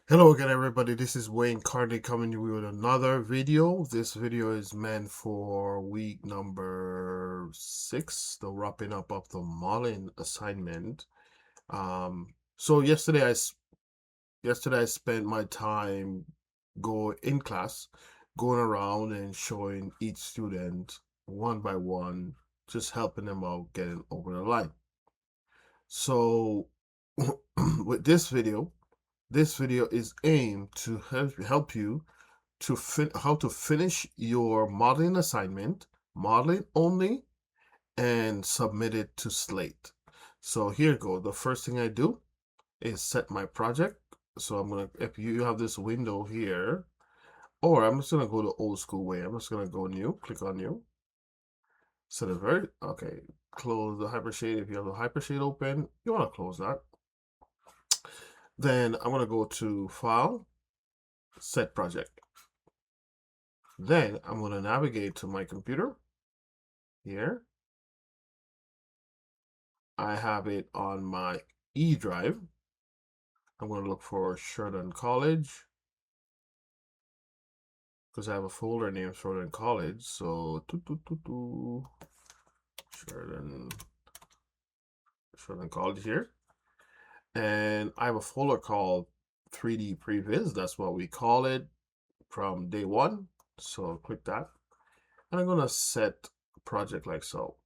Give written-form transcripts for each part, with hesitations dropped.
Hello again, everybody. This is Wayne Carney coming to you with another video. This video is meant for week number 6, the wrapping up of the modeling assignment. So yesterday I spent my time in class, going around and showing each student one by one, just helping them out getting over the line. So with this video is aimed to help you to how to finish your modeling assignment, modeling only, and submit it to Slate. So here you go. The first thing I do is set my project. So I'm gonna, if you have this window here, or I'm just gonna go the old school way. I'm just gonna go new, click on new. Set it okay. Close the hypershade. If you have the hypershade open, you wanna close that. Then I'm gonna go to File, Set Project. Then I'm going to navigate to my computer here. I have it on my E drive. I'm going to look for Sheridan College because I have a folder named Sheridan College. So Sheridan College here. And I have a folder called 3D Previs. That's what we call it from day one. So click that. And I'm going to set project like so.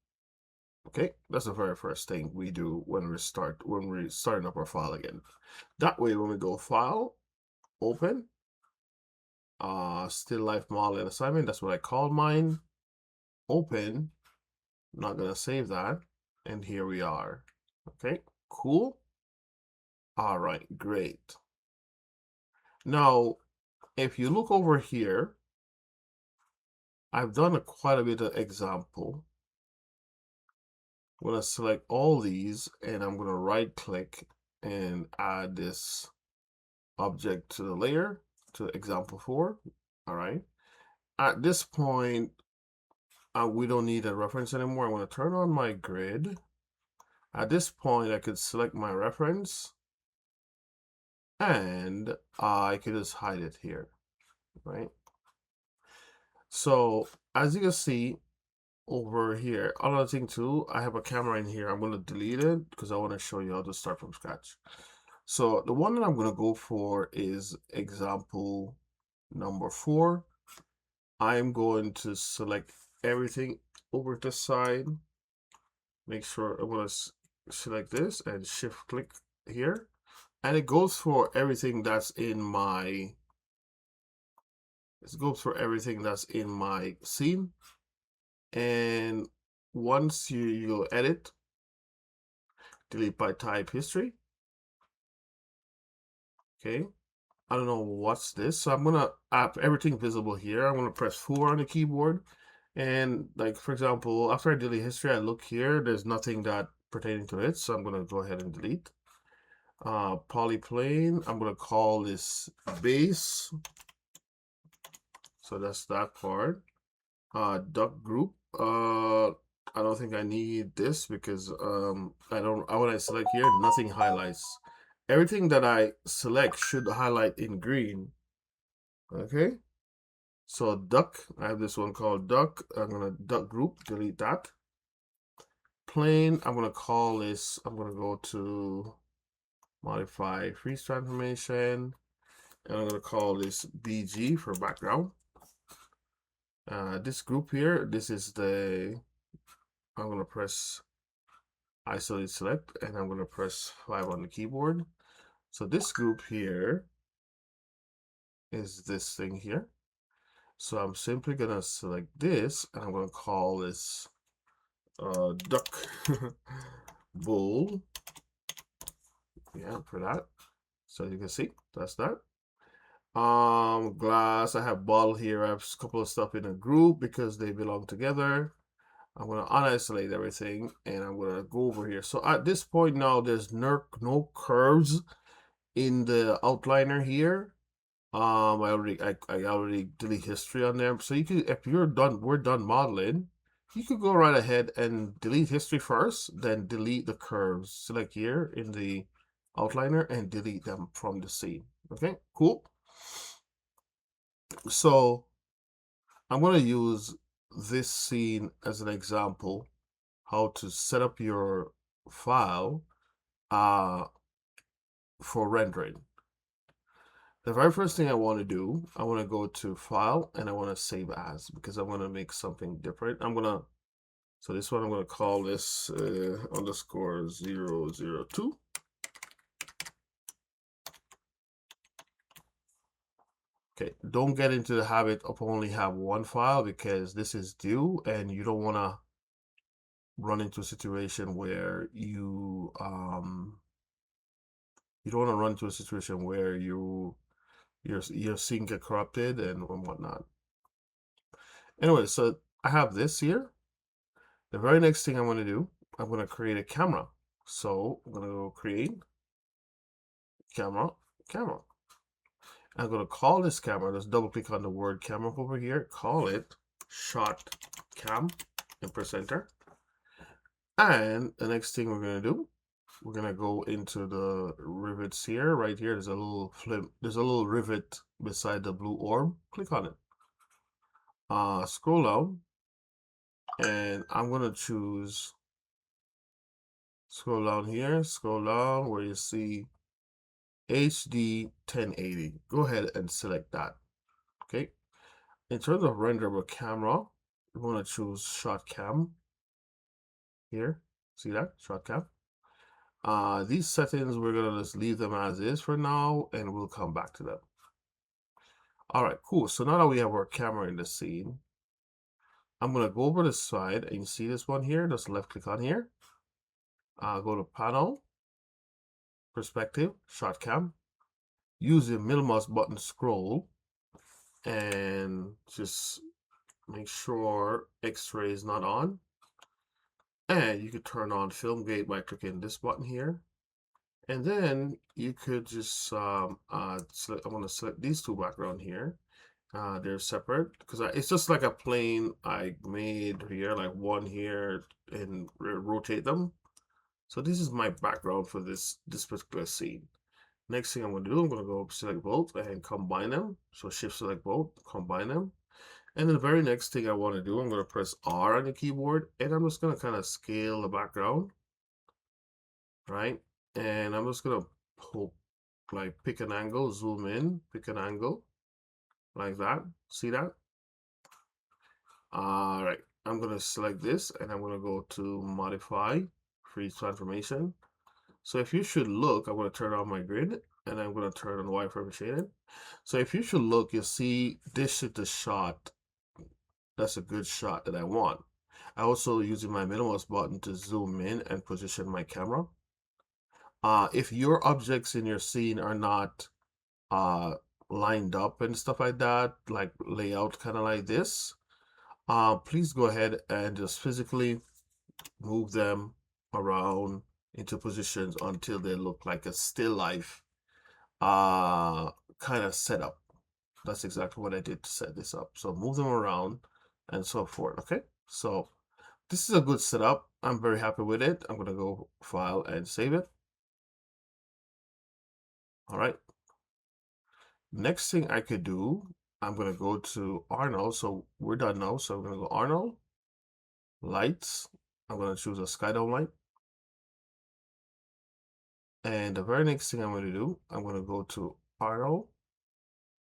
Okay, that's the very first thing we do when we're starting up our file again. That way, when we go File, Open, Still Life Model and Assignment, that's what I call mine. Open, I'm not gonna save that, and here we are. Okay, cool. All right, great. Now, if you look over here, I've done quite a bit of example. I'm going to select all these and I'm going to right click and add this object to the layer to example 4. All right. At this point, we don't need a reference anymore. I'm going to turn on my grid. At this point, I could select my reference and I could just hide it here. Right. So as you can see, over here, another thing too, I have a camera in here. I'm going to delete it because I want to show you how to start from scratch. So the one that I'm going to go for is example number 4. I'm going to select everything over to the side. Make sure I'm going to select this and shift click here. And it goes for everything that's in my scene. And once you go edit, delete by type history. Okay. I don't know what's this. So I'm gonna have everything visible here. I'm gonna press 4 on the keyboard. And like, for example, after I delete history, I look here, there's nothing that pertaining to it. So I'm gonna go ahead and delete. Polyplane, I'm gonna call this base. So that's that part. Duck group. I don't think I need this because when I select here, nothing highlights. Everything that I select should highlight in green. Okay. So duck, I have this one called duck. I'm gonna duck group, delete that. Plane, I'm gonna call this, I'm gonna go to modify freeze transformation. And I'm gonna call this BG for background. This group here, this is I'm gonna press isolate select and I'm gonna press 5 on the keyboard. So this group here is this thing here. So I'm simply gonna select this and I'm gonna call this duck bowl. Yeah, for that. So you can see that's that. Glass, I have bottle here. I have a couple of stuff in a group because they belong together. I'm going to unisolate everything and I'm going to go over here. So at this point now, there's no curves in the outliner here. I already delete history on there. So you could, if we're done modeling, you could go right ahead and delete history first, then delete the curves. Select here in the outliner and delete them from the scene. Okay, cool. So I'm going to use this scene as an example how to set up your file uh, for rendering. The very first thing I want to do, I want to go to File and I want to Save As because I want to make something different. So this one I'm going to call this underscore 002. Okay, don't get into the habit of only have one file because this is due and you don't want to run into a situation where you don't want to run into a situation where your scene get corrupted and whatnot. Anyway, so I have this here. The very next thing I'm going to do, I'm going to create a camera. So I'm going to go create camera. I'm going to call this camera. Just double click on the word camera over here. Call it shot cam and press enter. And the next thing we're going to do, we're going to go into the rivets here. Right here, there's a little flip. There's a little rivet beside the blue orb. Click on it. Scroll down. And I'm going to choose, scroll down here, scroll down where you see HD 1080. Go ahead and select that. Okay. In terms of renderable camera, we're going to choose shot cam here. See that? Shot cam. These settings, we're going to just leave them as is for now, and we'll come back to them. All right, cool. So now that we have our camera in the scene, I'm going to go over the side, and you see this one here. Just left click on here. Go to panel, perspective, shot cam. Use the middle mouse button, scroll, and just make sure X-ray is not on. And you could turn on film gate by clicking this button here. And then you could just select, I want to select these two background here. They're separate because it's just like a plane I made here, like one here, and rotate them. So this is my background for this particular scene. Next thing I'm going to do, I'm going to go select both and combine them. So shift select both, combine them. And then the very next thing I want to do, I'm going to press R on the keyboard and I'm just going to kind of scale the background, right? And I'm just going to pick an angle, zoom in, pick an angle like that. See that? All right. I'm going to select this and I'm going to go to modify, freeze transformation. So if you should look, I'm going to turn on my grid and I'm going to turn on wireframe shading. So if you should look, you'll see this is the shot. That's a good shot that I want. I also using my middle mouse button to zoom in and position my camera. If your objects in your scene are not lined up and stuff like that, like layout kind of like this, please go ahead and just physically move them around into positions until they look like a still life kind of setup. That's exactly what I did to set this up. So move them around and so forth. Okay, so this is a good setup. I'm very happy with it. I'm gonna go file and save it. All right, next thing I could do, I'm gonna go to Arnold. So we're done now, so I'm gonna go Arnold, lights. I'm gonna choose a sky dome light. And the very next thing I'm going to do, I'm going to go to Arnold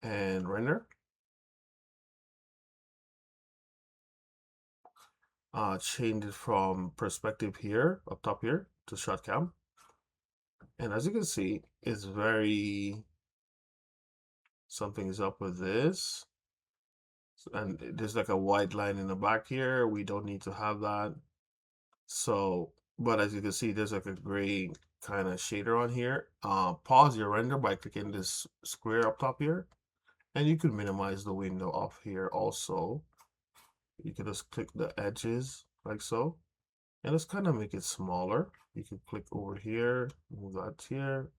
and render. Change it from perspective here, up top here, to shot cam. And as you can see, it's very, something is up with this. And there's like a white line in the back here. We don't need to have that. So, but as you can see, there's like a gray kind of shader on here. Pause your render by clicking this square up top here. And you could minimize the window off here also. You can just click the edges like so. And just kind of make it smaller. You can click over here, move that here.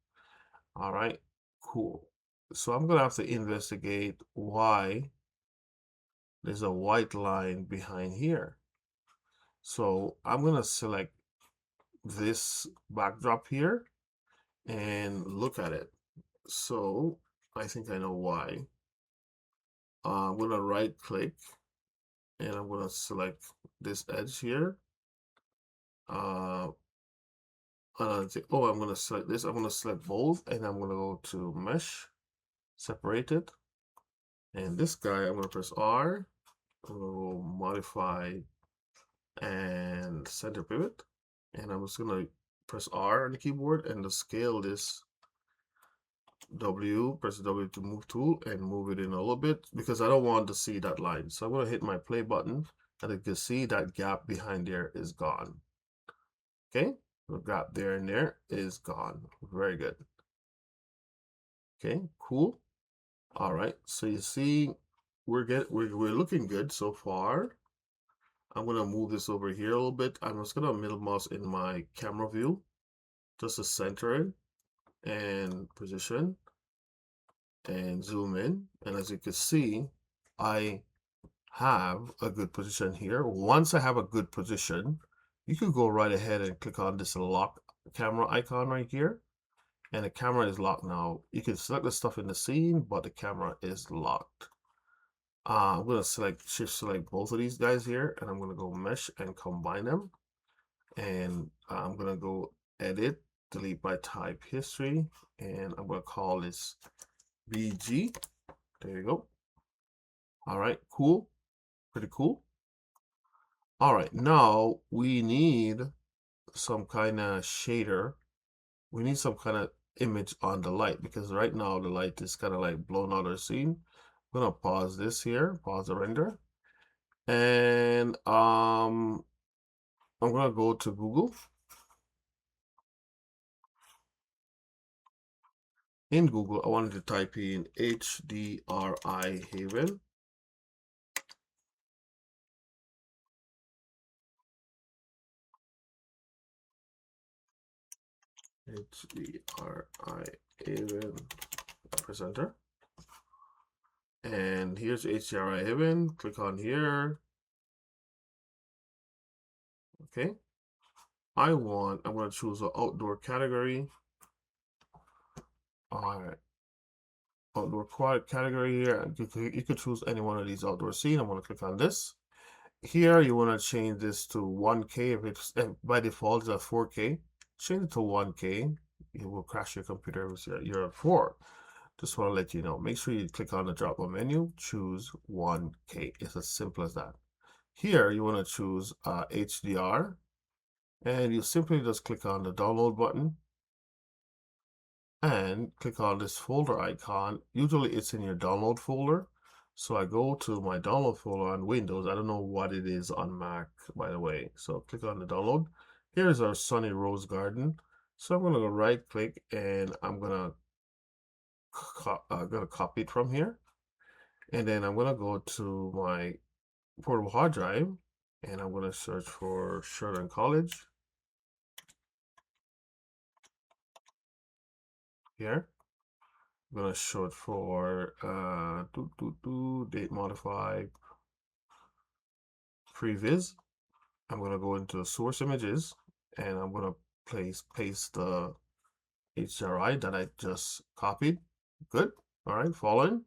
All right, cool. So I'm gonna have to investigate why there's a white line behind here. So I'm gonna select this backdrop here and look at it. So I think I know why. I'm gonna right click and I'm gonna select this edge here. I'm gonna select this. I'm gonna select both, and I'm gonna go to mesh, separate it, and this guy I'm gonna press R. I'm gonna go modify and center pivot, and I'm just gonna press R on the keyboard and to scale this W, press W to move tool and move it in a little bit because I don't want to see that line. So I'm going to hit my play button and you can see that gap behind there is gone. Okay, the gap there and there is gone. Very good. Okay, cool. All right, so you see we're looking good so far. I'm going to move this over here a little bit. I'm just going to middle mouse in my camera view just to center it and position and zoom in, and as you can see I have a good position here. Once I have a good position, you could go right ahead and click on this lock camera icon right here, and the camera is locked now. You can select the stuff in the scene, but the camera is locked. I'm going to shift select both of these guys here, and I'm going to go mesh and combine them, and I'm going to go edit, delete by type history, and I'm going to call this BG. There you go. All right, cool. Pretty cool. All right, now we need some kind of shader. We need some kind of image on the light because right now the light is kind of like blown out of the scene. I'm gonna pause this here, pause the render, and I'm gonna go to Google. In Google, I wanted to type in HDRI Haven. HDRI Haven presenter. And here's HDRI Haven. Click on here. Okay. I'm going to choose an outdoor category. All right. Outdoor quad category here. You could choose any one of these outdoor scene. I'm going to click on this. Here, you want to change this to 1K. If by default it's at 4K, change it to 1K. It will crash your computer with you're at 4. Just want to let you know. Make sure you click on the drop-down menu, choose 1K. It's as simple as that. Here, you want to choose HDR, and you simply just click on the download button and click on this folder icon. Usually it's in your download folder. So I go to my download folder on Windows. I don't know what it is on Mac, by the way. So click on the download. Here's our sunny rose garden. So I'm going to go right click and I'm going to copy it from here. And then I'm going to go to my portable hard drive and I'm going to search for Sheridan College here. I'm going to search for date modified previs. I'm going to go into source images and I'm going to paste the HDRI that I just copied. Good. All right, following.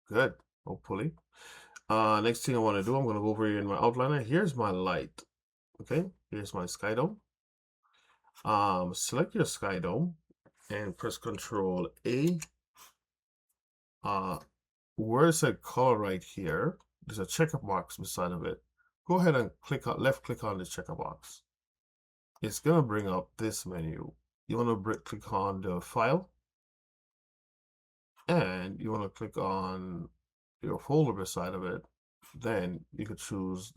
Good. Hopefully. Next thing I want to do, I'm going to go over here in my outliner. Here's my light. Okay, here's my sky dome. Select your sky dome and press Control A. Where it said color right here, there's a checker box beside of it. Go ahead and left click on the checker box. It's gonna bring up this menu. You want to click on the file, and you want to click on your folder beside of it. Then you could choose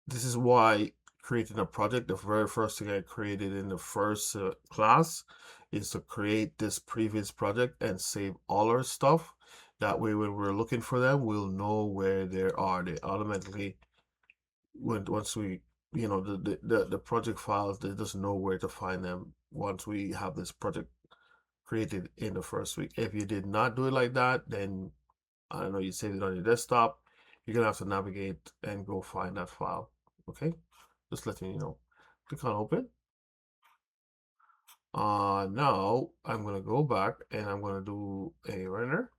this is why creating a project, the very first thing I created in the first class is to create this previous project and save all our stuff. That way when we're looking for them, we'll know where they are. They automatically, once we, the project files, they just know where to find them once we have this project created in the first week. If you did not do it like that, then I don't know, you saved it on your desktop, you're gonna have to navigate and go find that file. Okay, just letting you know. Click on open. Now I'm gonna go back and I'm gonna do a render.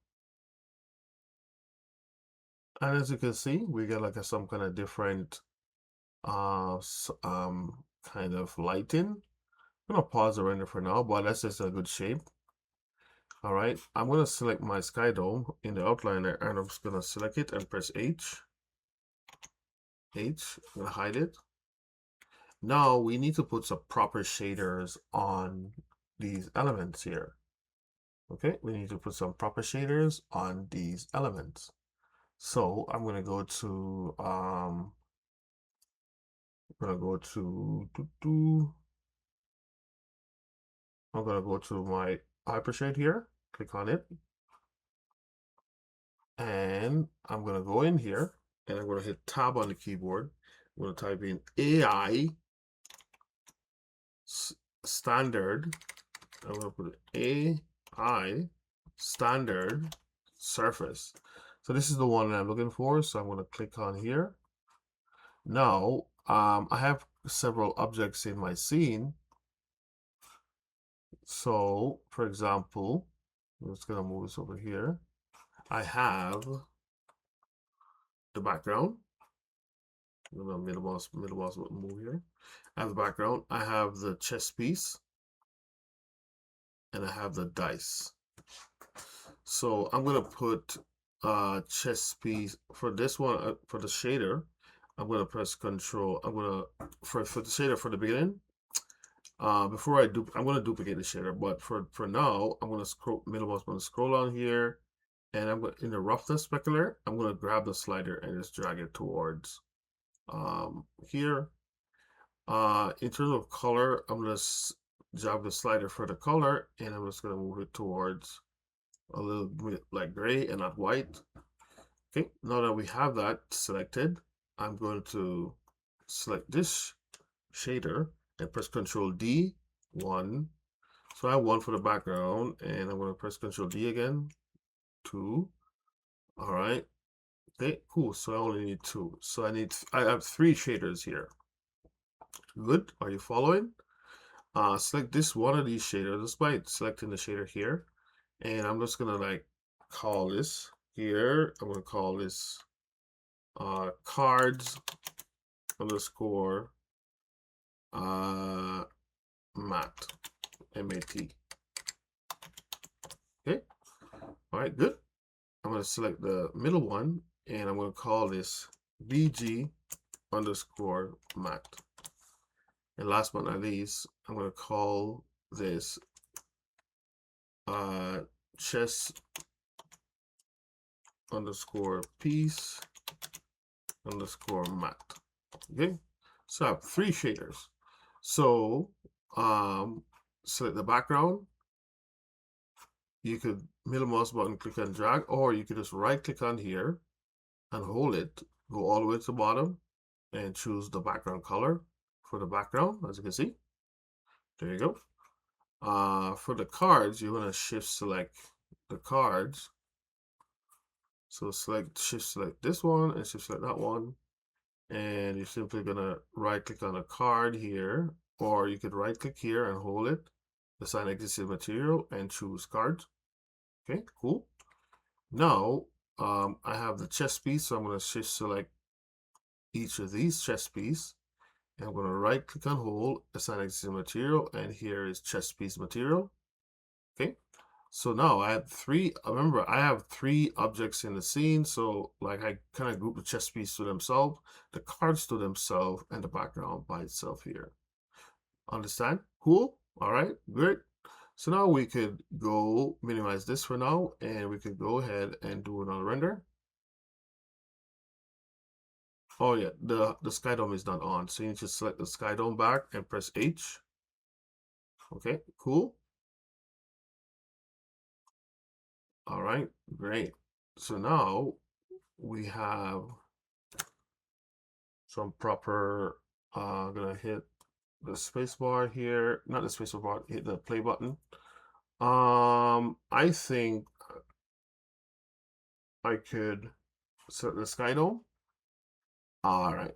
And as you can see, we get like some kind of different kind of lighting. I'm gonna pause the render for now, but that's just a good shape. All right, I'm gonna select my sky dome in the outliner, and I'm just gonna select it and press H. I'm gonna hide it. Now we need to put some proper shaders on these elements here. Okay, we need to put some proper shaders on these elements. So I'm gonna go to I'm gonna go to my hypershade here, click on it, and I'm gonna go in here and I'm gonna hit tab on the keyboard. I'm gonna type in AI standard. I'm gonna put AI standard surface. So this is the one that I'm looking for. So I'm gonna click on here. Now I have several objects in my scene. So for example, I'm just gonna move this over here. I have the background. I'm gonna middle mouse move here. I have the background. I have the chess piece, and I have the dice. So I'm gonna put chess piece for this one for the shader. I'm gonna press Control. I'm gonna for the shader for the beginning. Before I'm gonna duplicate the shader, but for now, I'm gonna scroll middle mouse. I'm gonna scroll on here, and I'm going in the roughness specular. I'm gonna grab the slider and just drag it towards here. In terms of color, I'm gonna drag the slider for the color, and I'm just gonna move it towards a little bit like gray and not white. Okay, now that we have that selected, I'm going to select this shader and press Control D, 1. So I have 1 for the background, and I'm going to press Control D again, 2. All right. Okay, cool. So I only need 2. So I have 3 shaders here. Good. Are you following? Select this one of these shaders just by selecting the shader here, and I'm just gonna like call this here. I'm gonna call this cards underscore mat, M-A-T. Okay, all right, good. I'm gonna select the middle one, and I'm gonna call this BG underscore mat. And last but not least, I'm gonna call this chess underscore piece underscore mat. Okay, so I have 3 shaders. So select the background. You could middle mouse button, click and drag, or you could just right click on here and hold it, go all the way to the bottom, and choose the background color for the background. As you can see, there you go. For the cards, you want to shift select the cards. So shift select this one and shift select that one, and you're simply gonna right click on a card here, or you could right click here and hold it, assign existing material, and choose cards. Okay, cool. Now I have the chess piece, so I'm going to shift select each of these chess piece, and I'm going to right click on hold, assign existing material, and here is chess piece material. Okay, so now I have 3. Remember, I have 3 objects in the scene, so like I kind of group the chess piece to themselves, the cards to themselves, and the background by itself here. Understand? Cool. All right, great. So now we could go minimize this for now, and we could go ahead and do another render. Oh yeah, the sky dome is not on, so you need to select the sky dome back and press H. Okay, cool. All right, great. So now we have some proper. Gonna hit the space bar here, not the space bar, hit the play button. I think I could set the sky dome. All right,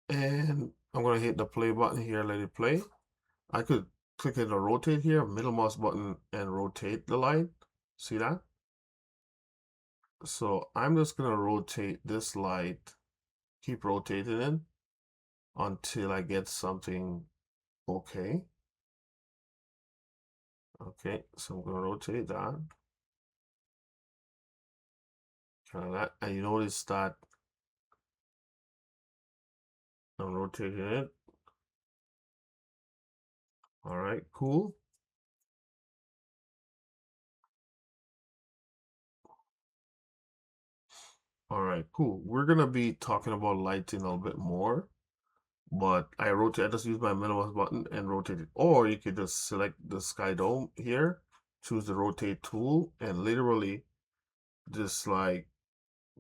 and I'm gonna hit the play button here, let it play. I could click on the rotate here, middle mouse button, and rotate the light. See that? So I'm just gonna rotate this light, keep rotating it until I get something okay. Okay, so I'm gonna rotate that. Kind of that, and you notice that I'm rotating it. All right, cool. All right, cool. We're gonna be talking about lighting a little bit more, but I just use my minimize button and rotate it. Or you could just select the sky dome here, choose the rotate tool, and literally just like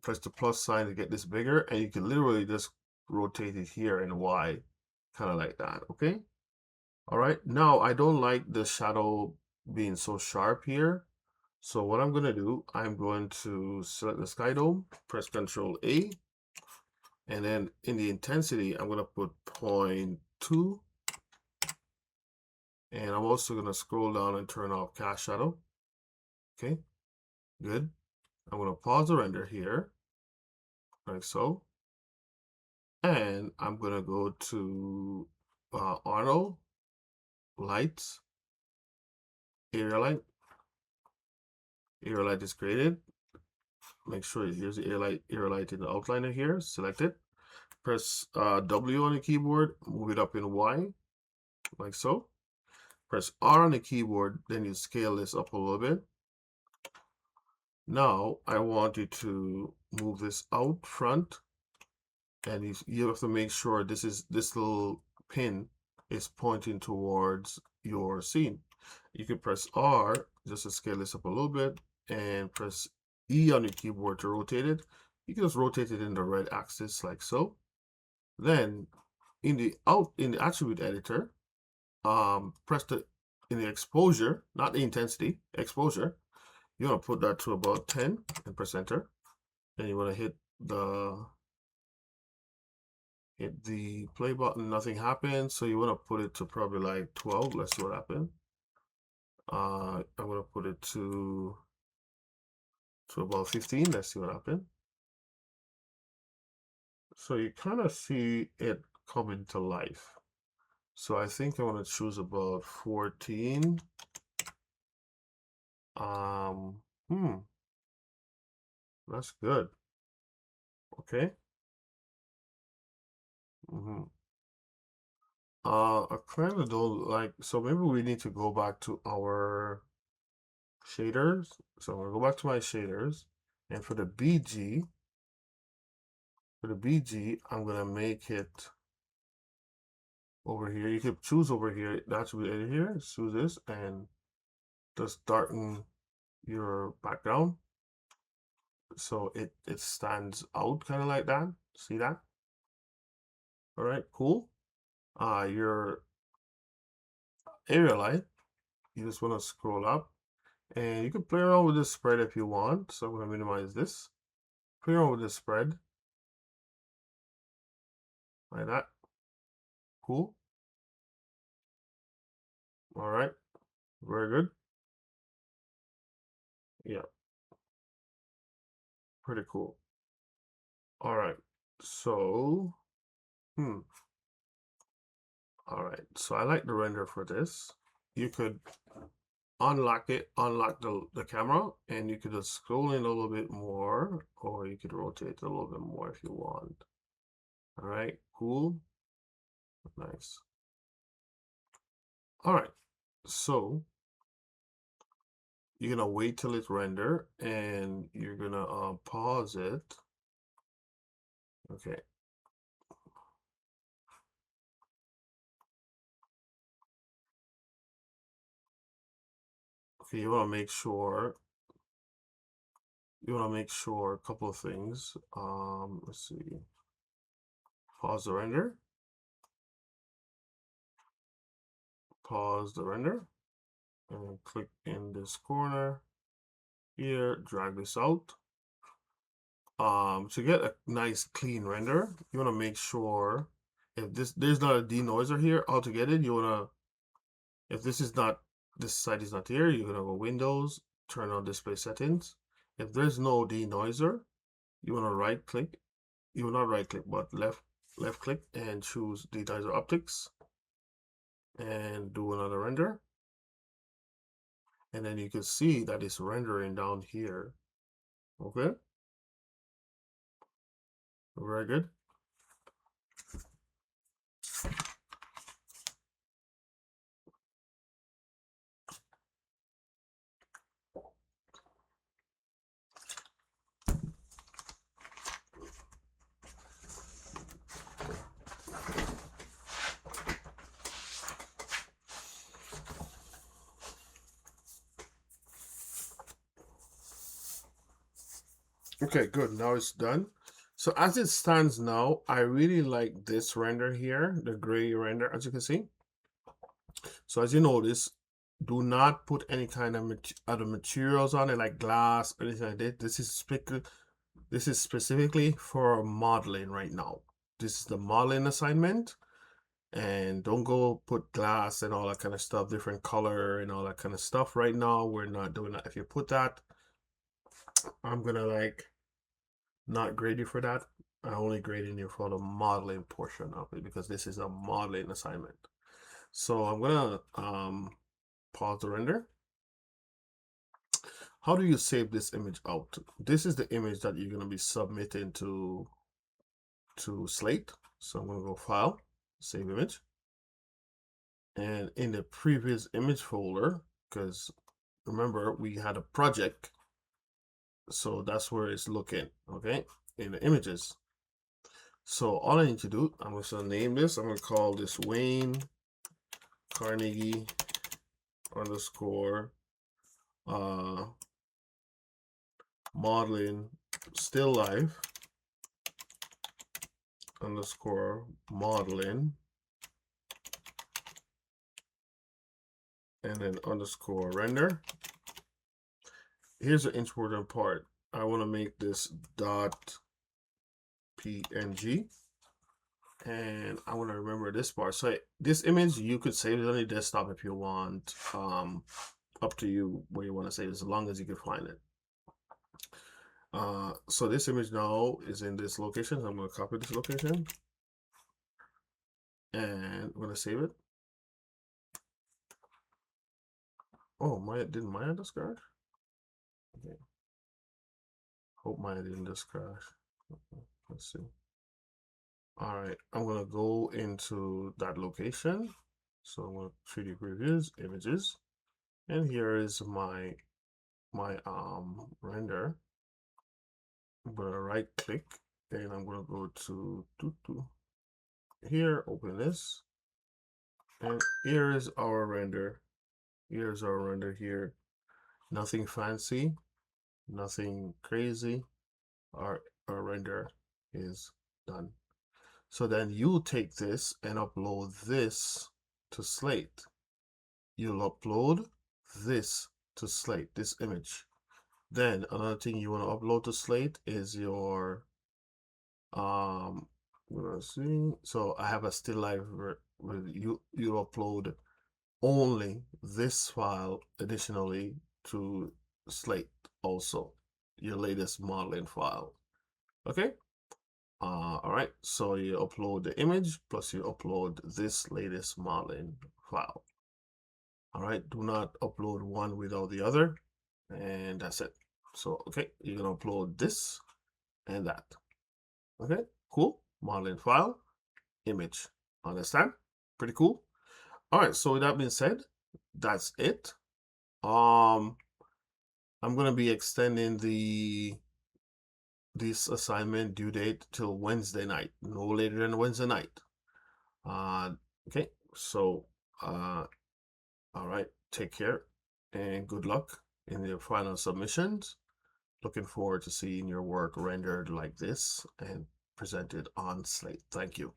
press the plus sign to get this bigger, and you can literally just rotate it here and Y, kind of like that. Okay. All right. Now I don't like the shadow being so sharp here. So what I'm going to do, I'm going to select the sky dome, press Control A, and then in the intensity, I'm going to put 0.2. And I'm also going to scroll down and turn off cast shadow. Okay, good. I'm going to pause the render here, like so. And I'm going to go to Auto, Lights, Area Light. Area Light is created. Make sure here's the area light in the outliner here. Select it. Press W on the keyboard, move it up in Y, like so. Press R on the keyboard, then you scale this up a little bit. Now I want you to move this out front, and you have to make sure this little pin is pointing towards your scene. You can press R just to scale this up a little bit, and press E on your keyboard to rotate it. You can just rotate it in the red axis like so. Then in the attribute editor, press in the exposure, not the intensity, exposure. You want to put that to about 10 and press enter. Then you want to hit the play button, nothing happens. So you want to put it to probably like 12. Let's see what happens. I'm going to put it to about 15. Let's see what happens. So you kind of see it coming to life. So I think I want to choose about 14. That's good. Okay. I kind of don't like, so maybe we need to go back to our shaders. So I'm gonna go back to my shaders, and for the BG, I'm gonna make it over here. You could choose over here, the attribute editor here, choose this, and just darken your background so it stands out kind of like that. See that? All right, cool. Your area light, you just want to scroll up, and you can play around with this spread if you want. So I'm going to minimize this. Play around with this spread like that. Cool. All right, very good. Yeah, pretty cool. All right, so all right, so I like the render for this. You could unlock the camera, and you could just scroll in a little bit more, or you could rotate a little bit more if you want. All right, cool, nice. All right, so you're gonna wait till it render, and you're gonna pause it. Okay. Okay, you want to make sure a couple of things. Let's see. Pause the render. Pause the render, and click in this corner here. Drag this out. To get a nice clean render, you want to make sure if there's not a denoiser here altogether, you want to If this side is not here, you're gonna go Windows, turn on display settings. If there's no denoiser, you wanna right click. You will not right click, but left click and choose denoiser optics and do another render. And then you can see that it's rendering down here. Okay, very good. Okay, good. Now it's done. So as it stands now, I really like this render here, the gray render, as you can see. So as you notice, do not put any kind of other materials on it, like glass or anything like that. This is specifically for modeling right now. This is the modeling assignment. And don't go put glass and all that kind of stuff, different color and all that kind of stuff. Right now, we're not doing that. If you put that, I'm gonna like not grade you for that. I'm only grading you for the modeling portion of it because this is a modeling assignment. So I'm gonna pause the render. How do you save this image out? This is the image that you're gonna be submitting to Slate. So I'm gonna go File, Save Image, and in the previous image folder, because remember we had a project, so that's where it's looking. Okay, in the images. So all I need to do, I'm just gonna name this. I'm gonna call this Wayne Carnegie underscore modeling still life underscore modeling, and then underscore render. Here's the important part. I want to make this dot PNG, and I want to remember this part. So this image, you could save it on your desktop if you want. Up to you where you want to save it, as long as you can find it. So this image now is in this location. So I'm going to copy this location, and I'm going to save it. Oh, didn't Maya just crash? Okay. Hope Maya didn't just crash. Let's see. All right, I'm gonna go into that location. So I'm gonna 3D previews, images, and here is my render. I'm gonna right click and I'm gonna go to here, open this, and here is our render. Here's our render here. Nothing fancy, nothing crazy. Our render is done. So then you take this and upload this to Slate. You'll upload this to Slate, this image. Then another thing you want to upload to Slate is your let's see. So I have a still life where you upload only this file additionally to Slate also, your latest modeling file. Okay. All right, so you upload the image plus you upload this latest modeling file. All right, do not upload one without the other, and that's it. So, okay, you're gonna upload this and that. Okay, cool. Modeling file, image. Understand? Pretty cool. All right, so with that being said, that's it. I'm gonna be extending this assignment due date till Wednesday night, no later than Wednesday night. Okay, so all right, take care and good luck in your final submissions. Looking forward to seeing your work rendered like this and presented on Slate. Thank you.